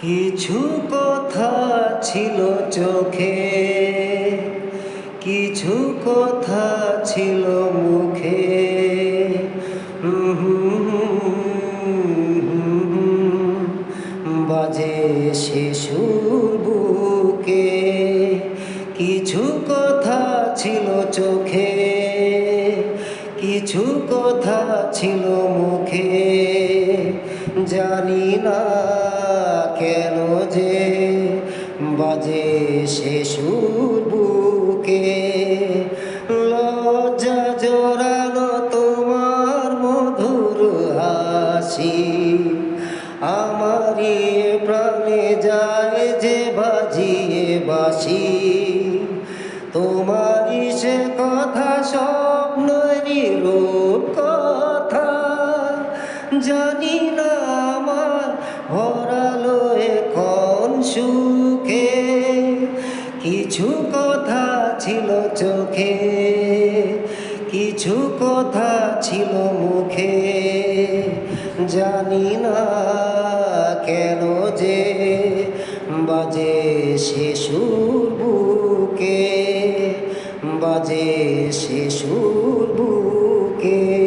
কিছু কথা ছিল চোখে, কিছু কথা ছিল মুখে। বাজে সে সুর বুকে। কিছু কথা ছিল চোখে, কিছু কথা ছিল মুখে। জানি না কেন যে বাজে সে সুর বুকে। লজ্জা জড়ানো তোমার মধুর হাসি আমারই প্রাণে যায় যে বাজিয়ে বাঁশি। তোমারই সে কথা স্বপ্নেরই রূপ কথা। জানি না আমার ভরালো এখন সুখে। কিছু কথা ছিল চোখে, কিছু কথা ছিল মুখে। জানি না কেন যে বাজে সে সুর বুকে, বাজে সে সুর বুকে।